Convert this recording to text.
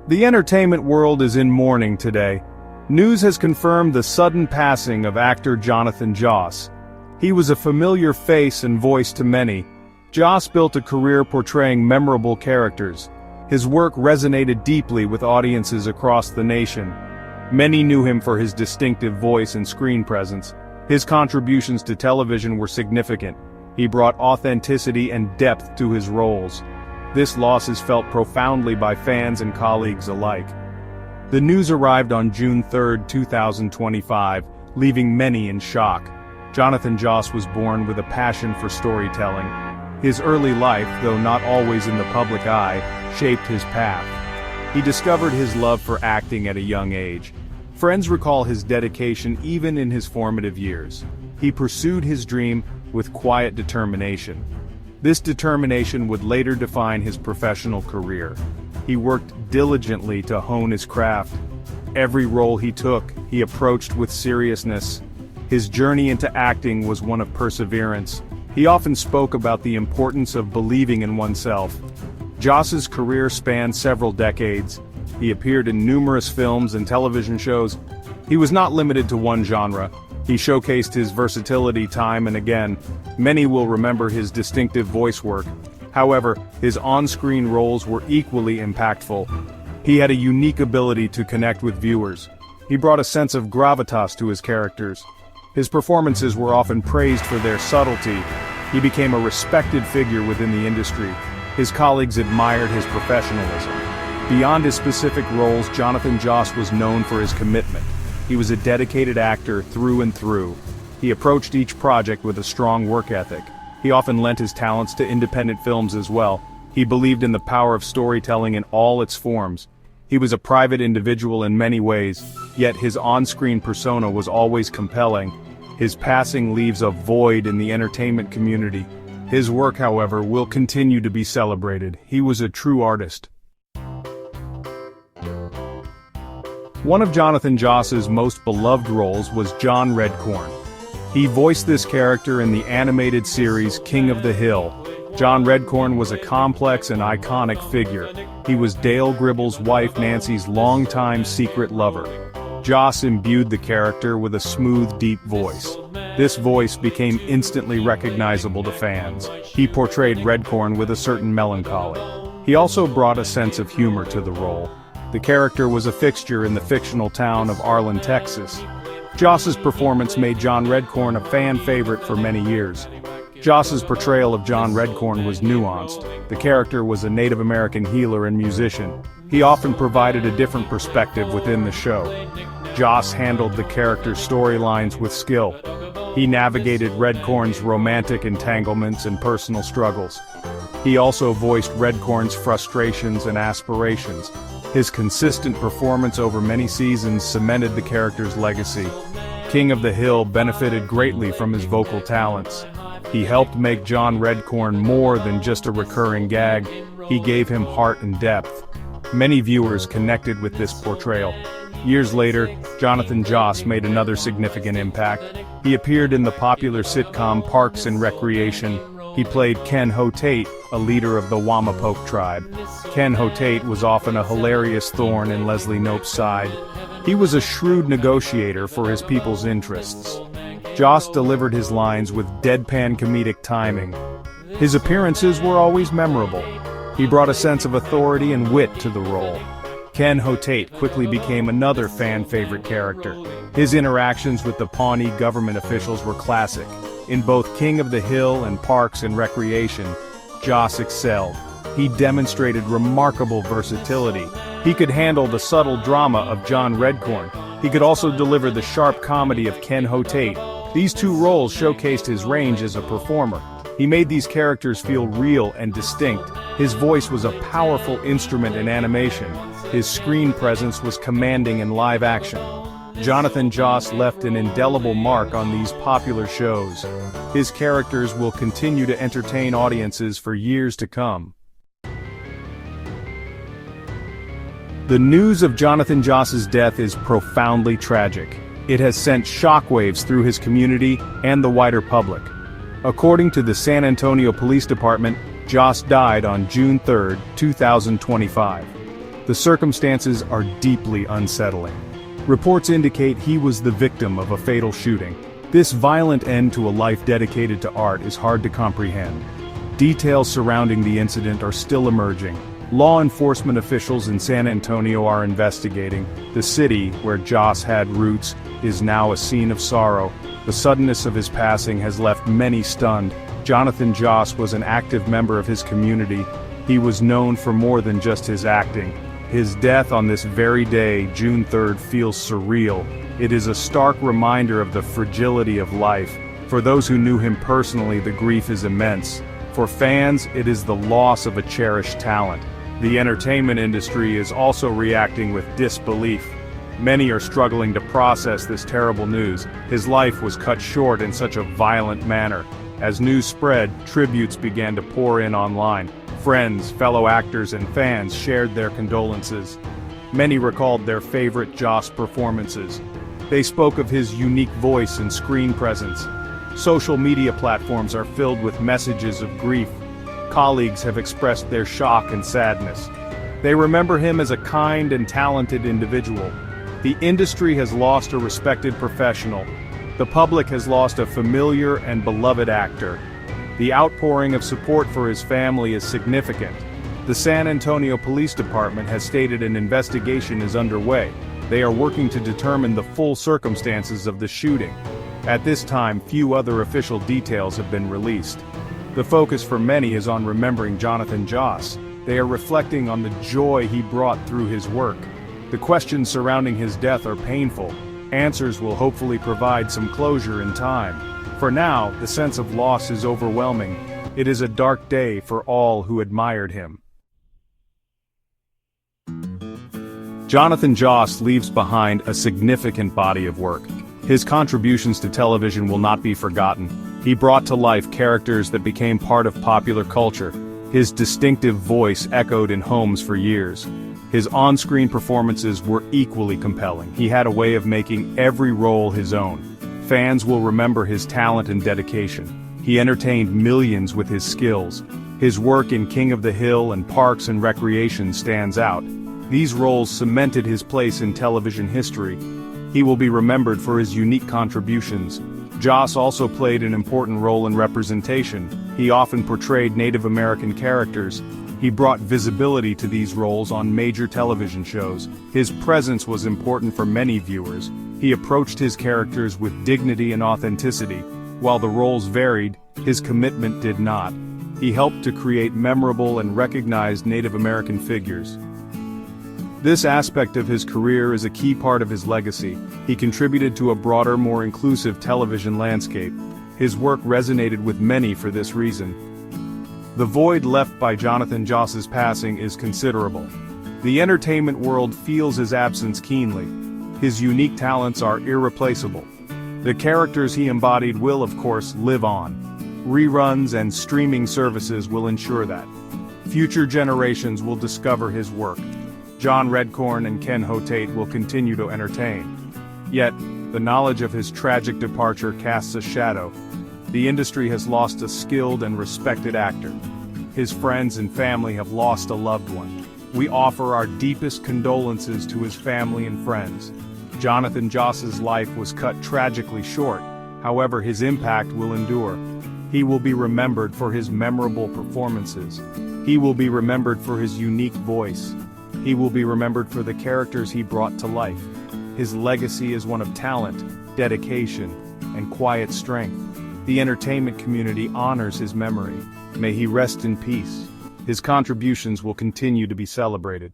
The entertainment world is in mourning today. News has confirmed the sudden passing of actor Jonathan Joss. He was a familiar face and voice to many. Joss built a career portraying memorable characters. His work resonated deeply with audiences across the nation. Many knew him for his distinctive voice and screen presence. His contributions to television were significant. He brought authenticity and depth to his roles. This loss is felt profoundly by fans and colleagues alike. The news arrived on June 3, 2025, leaving many in shock. Jonathan Joss was born with a passion for storytelling. His early life, though not always in the public eye, shaped his path. He discovered his love for acting at a young age. Friends recall his dedication even in his formative years. He pursued his dream with quiet determination. This determination would later define his professional career. He worked diligently to hone his craft. Every role he took, he approached with seriousness. His journey into acting was one of perseverance. He often spoke about the importance of believing in oneself. Joss's career spanned several decades. He appeared in numerous films and television shows. He was not limited to one genre. He showcased his versatility time and again. Many will remember his distinctive voice work. However, his on-screen roles were equally impactful. He had a unique ability to connect with viewers. He brought a sense of gravitas to his characters. His performances were often praised for their subtlety. He became a respected figure within the industry. His colleagues admired his professionalism. Beyond his specific roles, Jonathan Joss was known for his commitment. He was a dedicated actor through and through. He approached each project with a strong work ethic. He often lent his talents to independent films as well. He believed in the power of storytelling in all its forms. He was a private individual in many ways, yet his on-screen persona was always compelling. His passing leaves a void in the entertainment community. His work, however, will continue to be celebrated. He was a true artist. One of Jonathan Joss's most beloved roles was John Redcorn. He voiced this character in the animated series King of the Hill. John Redcorn was a complex and iconic figure. He was Dale Gribble's wife Nancy's longtime secret lover. Joss imbued the character with a smooth, deep voice. This voice became instantly recognizable to fans. He portrayed Redcorn with a certain melancholy. He also brought a sense of humor to the role. The character was a fixture in the fictional town of Arlen, Texas. Joss's performance made John Redcorn a fan favorite for many years. Joss's portrayal of John Redcorn was nuanced. The character was a Native American healer and musician. He often provided a different perspective within the show. Joss handled the character's storylines with skill. He navigated Redcorn's romantic entanglements and personal struggles. He also voiced Redcorn's frustrations and aspirations. His consistent performance over many seasons cemented the character's legacy. King of the Hill benefited greatly from his vocal talents. He helped make John Redcorn more than just a recurring gag. He gave him heart and depth. Many viewers connected with this portrayal. Years later, Jonathan Joss made another significant impact. He appeared in the popular sitcom Parks and Recreation. He played Ken Ho-Tate, a leader of the Wamapoke tribe. Ken Ho-Tate was often a hilarious thorn in Leslie Knope's side. He was a shrewd negotiator for his people's interests. Joss delivered his lines with deadpan comedic timing. His appearances were always memorable. He brought a sense of authority and wit to the role. Ken Ho-Tate quickly became another fan-favorite character. His interactions with the Pawnee government officials were classic. In both King of the Hill and Parks and Recreation, Joss excelled. He demonstrated remarkable versatility. He could handle the subtle drama of John Redcorn. He could also deliver the sharp comedy of Ken Ho-Tate. These two roles showcased his range as a performer. He made these characters feel real and distinct. His voice was a powerful instrument in animation. His screen presence was commanding in live action. Jonathan Joss left an indelible mark on these popular shows. His characters will continue to entertain audiences for years to come. The news of Jonathan Joss's death is profoundly tragic. It has sent shockwaves through his community and the wider public. According to the San Antonio Police Department, Joss died on June 3, 2025. The circumstances are deeply unsettling. Reports indicate he was the victim of a fatal shooting. This violent end to a life dedicated to art is hard to comprehend. Details surrounding the incident are still emerging. Law enforcement officials in San Antonio are investigating. The city, where Joss had roots, is now a scene of sorrow. The suddenness of his passing has left many stunned. Jonathan Joss was an active member of his community. He was known for more than just his acting. His death on this very day, June 3rd, feels surreal. It is a stark reminder of the fragility of life. For those who knew him personally, the grief is immense. For fans, it is the loss of a cherished talent. The entertainment industry is also reacting with disbelief. Many are struggling to process this terrible news. His life was cut short in such a violent manner. As news spread, tributes began to pour in online. Friends, fellow actors, and fans shared their condolences. Many recalled their favorite Joss performances. They spoke of his unique voice and screen presence. Social media platforms are filled with messages of grief. Colleagues have expressed their shock and sadness. They remember him as a kind and talented individual. The industry has lost a respected professional. The public has lost a familiar and beloved actor. The outpouring of support for his family is significant. The San Antonio Police Department has stated an investigation is underway. They are working to determine the full circumstances of the shooting. At this time, few other official details have been released. The focus for many is on remembering Jonathan Joss. They are reflecting on the joy he brought through his work. The questions surrounding his death are painful. Answers will hopefully provide some closure in time. For now, the sense of loss is overwhelming. It is a dark day for all who admired him. Jonathan Joss leaves behind a significant body of work. His contributions to television will not be forgotten. He brought to life characters that became part of popular culture. His distinctive voice echoed in homes for years. His on-screen performances were equally compelling. He had a way of making every role his own. Fans will remember his talent and dedication. He entertained millions with his skills. His work in King of the Hill and Parks and Recreation stands out. These roles cemented his place in television history. He will be remembered for his unique contributions. Joss also played an important role in representation. He often portrayed Native American characters. He brought visibility to these roles on major television shows. His presence was important for many viewers. He approached his characters with dignity and authenticity. While the roles varied, his commitment did not. He helped to create memorable and recognized Native American figures. This aspect of his career is a key part of his legacy. He contributed to a broader, more inclusive television landscape. His work resonated with many for this reason. The void left by Jonathan Joss's passing is considerable. The entertainment world feels his absence keenly. His unique talents are irreplaceable. The characters he embodied will, of course, live on. Reruns and streaming services will ensure that. Future generations will discover his work. Jon Redcorn and Ken Hotate will continue to entertain. Yet, the knowledge of his tragic departure casts a shadow. The industry has lost a skilled and respected actor. His friends and family have lost a loved one. We offer our deepest condolences to his family and friends. Jonathan Joss's life was cut tragically short. However, his impact will endure. He will be remembered for his memorable performances. He will be remembered for his unique voice. He will be remembered for the characters he brought to life. His legacy is one of talent, dedication, and quiet strength. The entertainment community honors his memory. May he rest in peace. His contributions will continue to be celebrated.